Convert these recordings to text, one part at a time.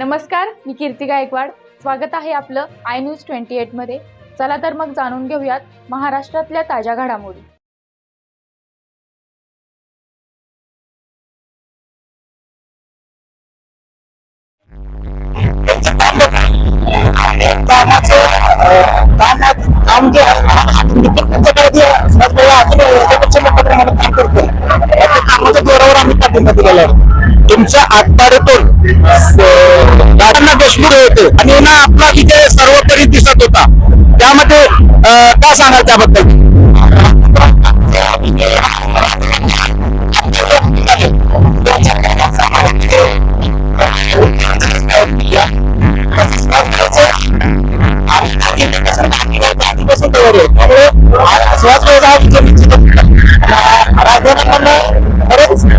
नमस्कार, मी कीर्ती गायकवाड. स्वागत आहे आपलं आय न्यूज 28 मध्ये. चला तर मग जाणून घेऊयात महाराष्ट्रातल्या ताज्या घडामोडी. तुमच्या आठवड्यातून दादांना देशमुख होते आणि ना आपला विजय सर्वोपरी दिसत होता. त्यामध्ये काय सांगाल त्याबद्दल?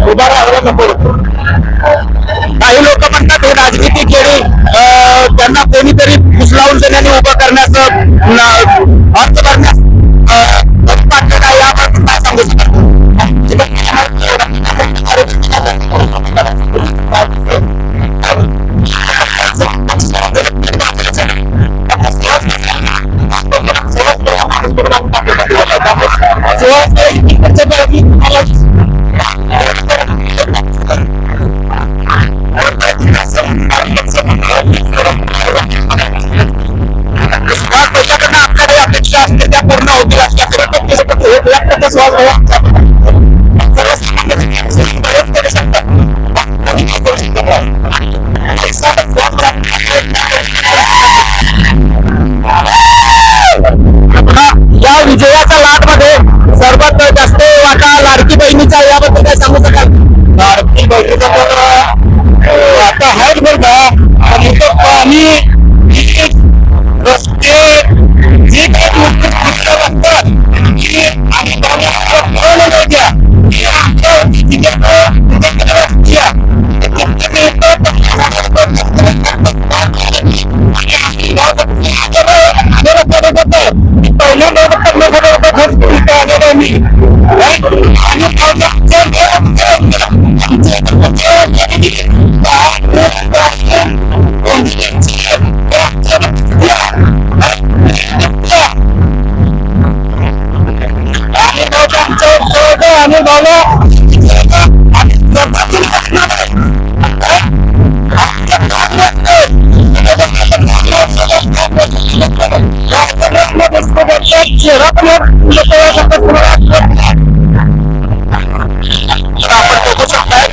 उभा राहायला नको. काही लोक म्हणतात हे राजकीय खेळी त्यांना कोणीतरी फुसलावून देण्याने उभं करण्याचं अर्ज करण्यास याबाबत काय सांगू शकतो? आपल्याकडे अपेक्षा असते त्या पूर्ण होतील या विजयाच्या लाट मध्ये सर्वात जास्त वाटा लाडकी बहिणीचा, याबद्दल काय सांगू शकाल? लाडकी बहिणीचा आता आहेत बरं का. पाणी रस्ते जे काही असतात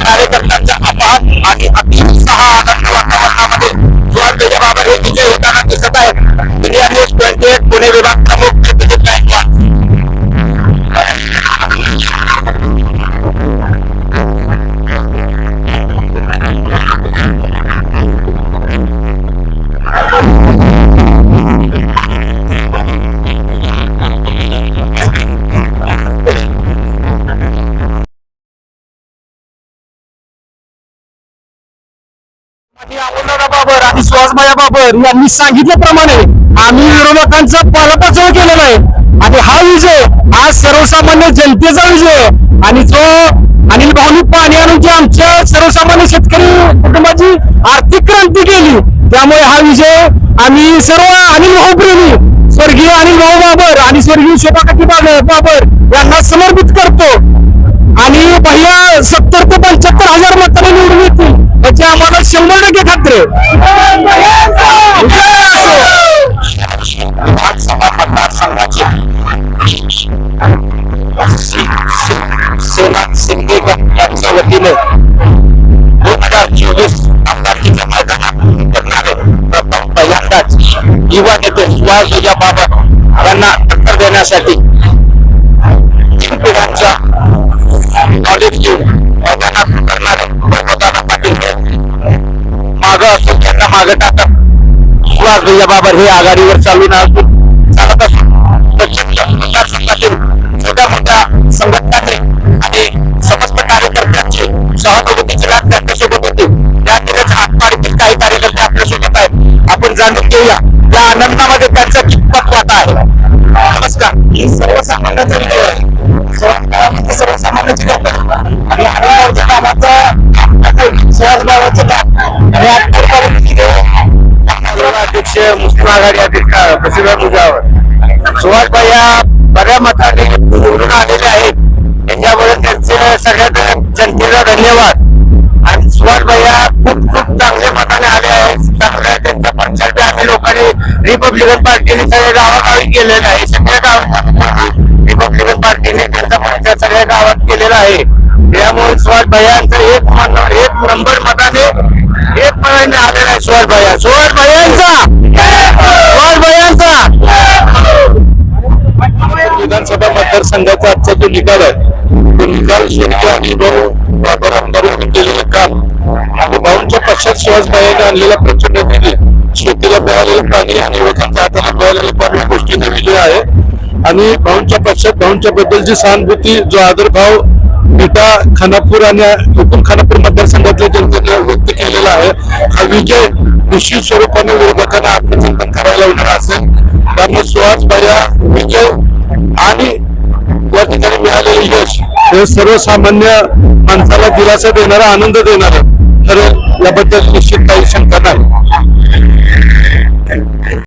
कार्यकर्त्यांच्या अपार आणि अतिउत्साह आनंद वातावरणामध्ये सुहास बाबर हे विजय होताना दिसत आहे. इंडिया न्यूज 28 पुणे विभाग प्रमुख बाबर आणि सुहासभाई बाबर यांनी सांगितल्याप्रमाणे आम्ही विरोधकांचं पालकत्व केलेलं आहे आणि हा विजय हा सर्वसामान्य जनतेचा विजय आणि जो अनिल भाऊ पाणी आणून जी आमच्या सर्वसामान्य शेतकरी कुटुंबाची आर्थिक क्रांती केली, त्यामुळे हा विजय आम्ही सर्व अनिल भाऊ प्रेमी स्वर्गीय अनिल भाऊ बाबर आणि स्वर्गीय शोभाकाकी बाबर यांना समर्पित करतो. आणि पहिल्या 70 ते 75,000 मतांनी निवडून येतील याची आम्हाला 100% खात्री आहे. मतदारसंघाचे शिंदे यांच्या वतीने 2024 आमदारकीच्या मैदानात पहिल्यांदाच युवा नेते सुहास बाबर यांना टक्कर देण्यासाठी पिढ्यांच्या नॉलेज घेऊन मैदानात उतरणारे प्रबोधना पाटील मागं असून त्यांना मागं टाकत सुहास बाबर हे आघाडीवर चालून चालत असून मतदारसंघातील छोट्या मोठ्या संघटनांचे आणि समस्त कार्यकर्त्यांचे सहानुभूतीची लाट त्यांच्यासोबत होती. त्यातच आटपाडीतील काही कार्यकर्ते आपल्यासोबत आहेत. आपण जाणून घेऊया या आनंदामध्ये त्यांचा कितपत वाटा आहे. नमस्कार. सर्वसामान्यांचा विजय आहे. सर्वसामान्यांची आणि सुहास बाबांचं काम आणि भैया बऱ्या मताने निवडून आलेले आहेत. त्याच्यामुळे त्यांचे सगळ्यात जनतेला धन्यवाद. आणि सुहास भैया खूप खूप चांगल्या मताने आले आहेत. चांगल्या त्यांचा प्रचार बी आम्ही लोकांनी रिपब्लिकन पार्टीने सगळ्या गावागावी केलेला आहे. सगळ्या गावात रिपब्लिकन पार्टीने त्यांचा प्रचार सगळ्या गावात केलेला आहे. त्यामुळे सुहास भैयांचं एक नंबर मताने एक पळाने आलेला आहे. सुहास भैयांचा सुहास भैयांचा विधानसभा मतदारसंघाचा आजचा जो निकाल आहे तो निकाल शेतकरी आणि आमदारांनी केलेलं काम आणि भाऊंच्या पश्चात सुहास भाईने आणलेला प्रचंड निधी, शेतीला मिळालेलं पाणी आणि युवकांच्या हाताला मिळालेलं पाणी या गोष्टी दिलेली आहे. आणि भाऊंच्या पश्चात भाऊंच्या बद्दलची सहानुभूती जो आदरभाव विटा खानापूर आणि एकूण खानापूर मतदारसंघातल्या जनतेने व्यक्त केलेला आहे. हा विजय निश्चित स्वरूपाने विरोधकांना आत्मचिंतन करायला होणार असेल. त्यामुळे सुहास भैया विजय आणि या ठिकाणी मिळालेले यश हे सर्वसामान्य माणसाला दिलासा देणारा, आनंद देणारा ठरेल याबद्दल निश्चित काही शंका नाही.